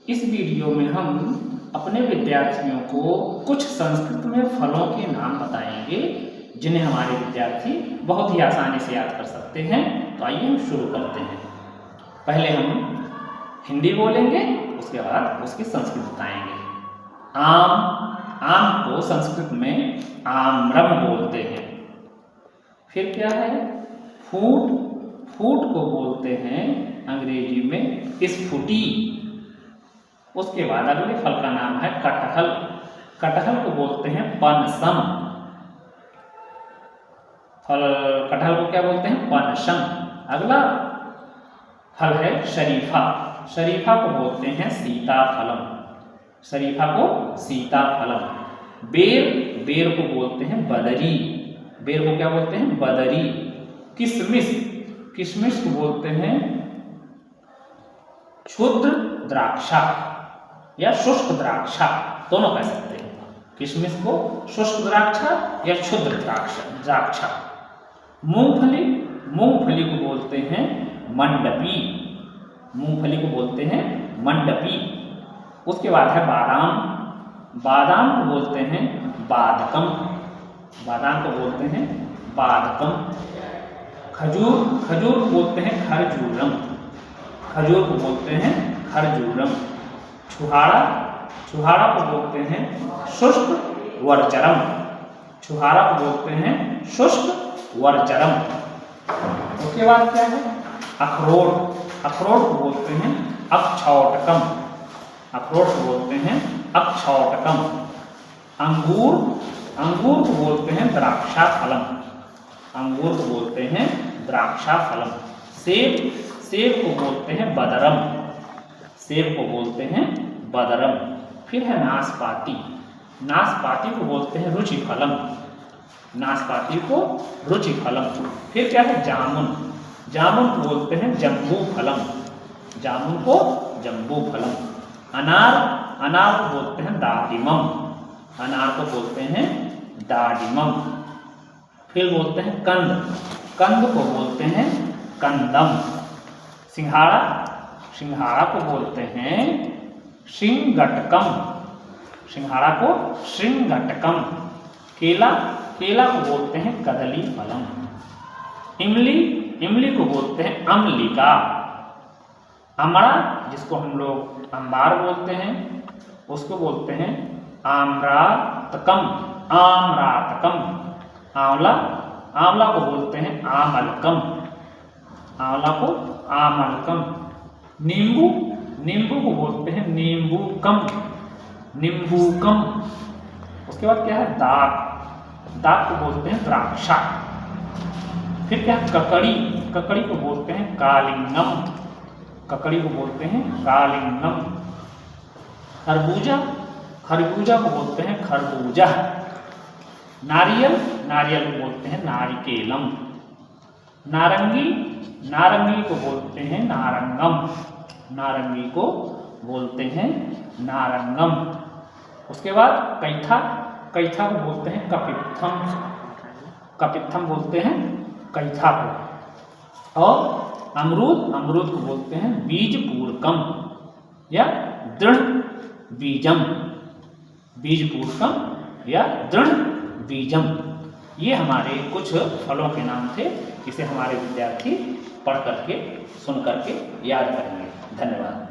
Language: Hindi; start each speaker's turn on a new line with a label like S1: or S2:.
S1: इस वीडियो में हम अपने विद्यार्थियों को कुछ संस्कृत में फलों के नाम बताएंगे जिन्हें हमारे विद्यार्थी बहुत ही आसानी से याद कर सकते हैं। तो आइए हम शुरू करते हैं। पहले हम हिंदी बोलेंगे, उसके बाद उसकी संस्कृत बताएंगे। आम को संस्कृत में आम्रम बोलते हैं। फिर क्या है? फूट को बोलते हैं अंग्रेजी में स्फूटी। उसके बाद अगले फल का नाम है कटहल को बोलते हैं पनसम। कटहल को क्या बोलते हैं? पनसम। अगला फल है शरीफा को बोलते हैं सीताफलम। बेर को बोलते हैं बदरी। बेर को क्या बोलते हैं? बदरी। किशमिश को बोलते हैं क्षुद्र द्राक्षा या शुष्क द्राक्षा, दोनों कह सकते हैं। किशमिश को शुष्क द्राक्षा या क्षुद्र द्राक्षा। मूंगफली को बोलते हैं मंडपी। उसके बाद है बादाम को बोलते हैं बादकम। खजूर को बोलते हैं खरजूरम। छुहारा को बोलते हैं शुष्क वर्चरम। उसके बाद क्या है? अखरोट को बोलते हैं अक्षौटकम। अंगूर को बोलते हैं द्राक्षाफलम। सेब को बोलते हैं बदरम। फिर है नाशपाती को बोलते हैं रुचिफलम। फिर क्या है? जामुन को बोलते हैं जम्बूफलम। अनार को बोलते हैं दाडिमम। फिर बोलते हैं कंद को बोलते हैं कंदम। सिंघाड़ा को बोलते हैं श्रृंगटकम। केला को बोलते हैं कदली फलम। इमली को बोलते हैं अम्लिका। अमड़ा, जिसको हम लोग अंबार बोलते हैं, उसको बोलते हैं आम्रातकम। आंवला को बोलते हैं आमलकम। नींबू को बोलते हैं नींबूकम। उसके बाद क्या है? दाक को बोलते हैं द्राक्षा। फिर क्या है? ककड़ी को बोलते हैं कालिंगम। खरबूजा को बोलते हैं खरबूजा। नारियल को बोलते हैं नारिकेलम। नारंगी को बोलते हैं नारंगम। उसके बाद कैथा को बोलते हैं कपित्थम बोलते हैं कैथा को। और अमरूद को बोलते हैं बीजपूरकम या दृढ़ बीजम। ये हमारे कुछ फलों के नाम थे जिसे हमारे विद्यार्थी पढ़ करके सुन करके याद करेंगे। धन्यवाद।